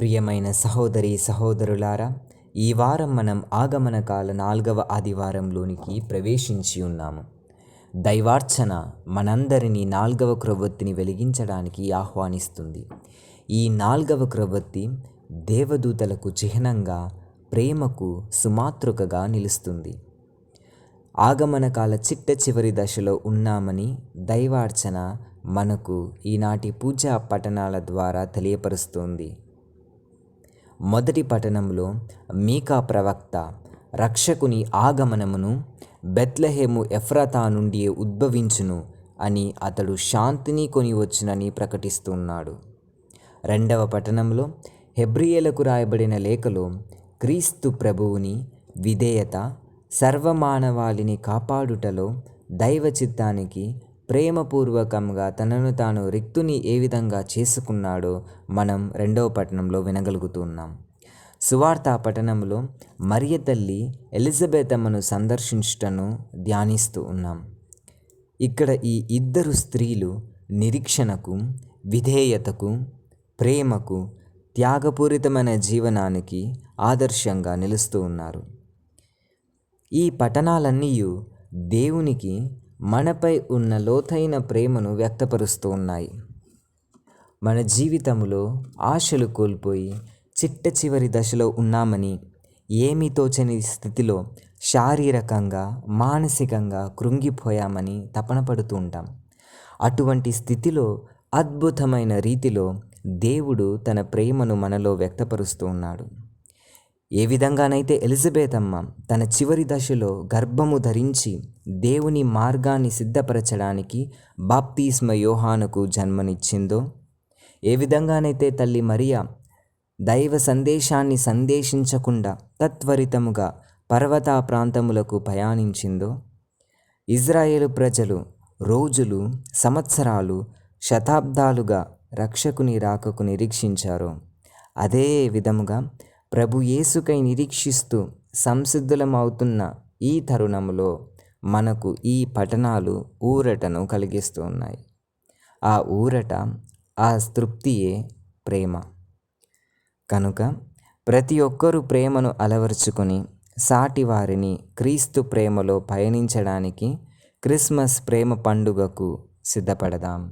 ప్రియమైన సహోదరి సహోదరులారా, ఈ వారం మనం ఆగమన కాల 4వ ఆదివారంలోనికి ప్రవేశించి ఉన్నాము. దైవార్చన మనందరినీ 4వ క్రొవ్వొత్తిని వెలిగించడానికి ఆహ్వానిస్తుంది. ఈ 4వ క్రొవ్వొత్తి దేవదూతలకు చిహ్నంగా, ప్రేమకు సుమాతృకగా నిలుస్తుంది. ఆగమన కాల చిట్ట చివరి దశలో ఉన్నామని దైవార్చన మనకు ఈనాటి పూజా పఠనాల ద్వారా తెలియపరుస్తుంది. మొదటి పఠనంలో మీకా ప్రవక్త రక్షకుని ఆగమనమును బెత్లెహేము ఎఫ్రాతా నుండి ఉద్భవించును అని, అతడు శాంతిని కొని వచ్చునని ప్రకటిస్తున్నాడు. రెండవ పఠనంలో హెబ్రీయులకు రాయబడిన లేఖలో క్రీస్తు ప్రభువుని విధేయత, సర్వమానవాళిని కాపాడుటలో దైవ చిత్తానికి ప్రేమపూర్వకంగా తనను తాను రిక్తుని ఏ విధంగా చేసుకున్నాడో మనం రెండవ పఠనంలో వినగలుగుతున్నాం. సువార్తా పఠనంలో మరియ తల్లి ఎలిజబెత్ అమ్మను సందర్శించుటను ధ్యానిస్తూ ఉన్నాం. ఇక్కడ ఈ ఇద్దరు స్త్రీలు నిరీక్షణకు, విధేయతకు, ప్రేమకు, త్యాగపూరితమైన జీవనానికి ఆదర్శంగా నిలుస్తూ ఉన్నారు. ఈ పఠనాలన్నీ దేవునికి మనపై ఉన్న లోతైన ప్రేమను వ్యక్తపరుస్తూ ఉన్నాయి. మన జీవితంలో ఆశలు కోల్పోయి చిట్ట చివరి దశలో ఉన్నామని, ఏమీ తోచని స్థితిలో శారీరకంగా, మానసికంగా కృంగిపోయామని తపన పడుతూ ఉంటాం. అటువంటి స్థితిలో అద్భుతమైన రీతిలో దేవుడు తన ప్రేమను మనలో వ్యక్తపరుస్తూ ఉన్నాడు. ఏ విధంగానైతే ఎలిజబెత్ అమ్మ తన చివరి దశలో గర్భము ధరించి దేవుని మార్గాన్ని సిద్ధపరచడానికి బాప్తిస్మ యోహానుకు జన్మనిచ్చిందో, ఏ విధంగానైతే తల్లి మరియా దైవ సందేశాన్ని సందేశించకుండా తత్వరితముగా పర్వత ప్రాంతములకు ప్రయాణించిందో, ఇజ్రాయేలు ప్రజలు రోజులు, సంవత్సరాలు, శతాబ్దాలుగా రక్షకుని రాకకు నిరీక్షించారో, అదే విధముగా ప్రభు యేసుకై నిరీక్షిస్తూ సంసిద్ధులమవుతున్న ఈ తరుణంలో మనకు ఈ పఠనాలు ఊరటను కలిగిస్తూ ఉన్నాయి. ఆ ఊరట, ఆ తృప్తియే ప్రేమ. కనుక ప్రతి ఒక్కరూ ప్రేమను అలవర్చుకొని సాటి వారిని క్రీస్తు ప్రేమలో పయనించడానికి క్రిస్మస్ ప్రేమ పండుగకు సిద్ధపడదాం.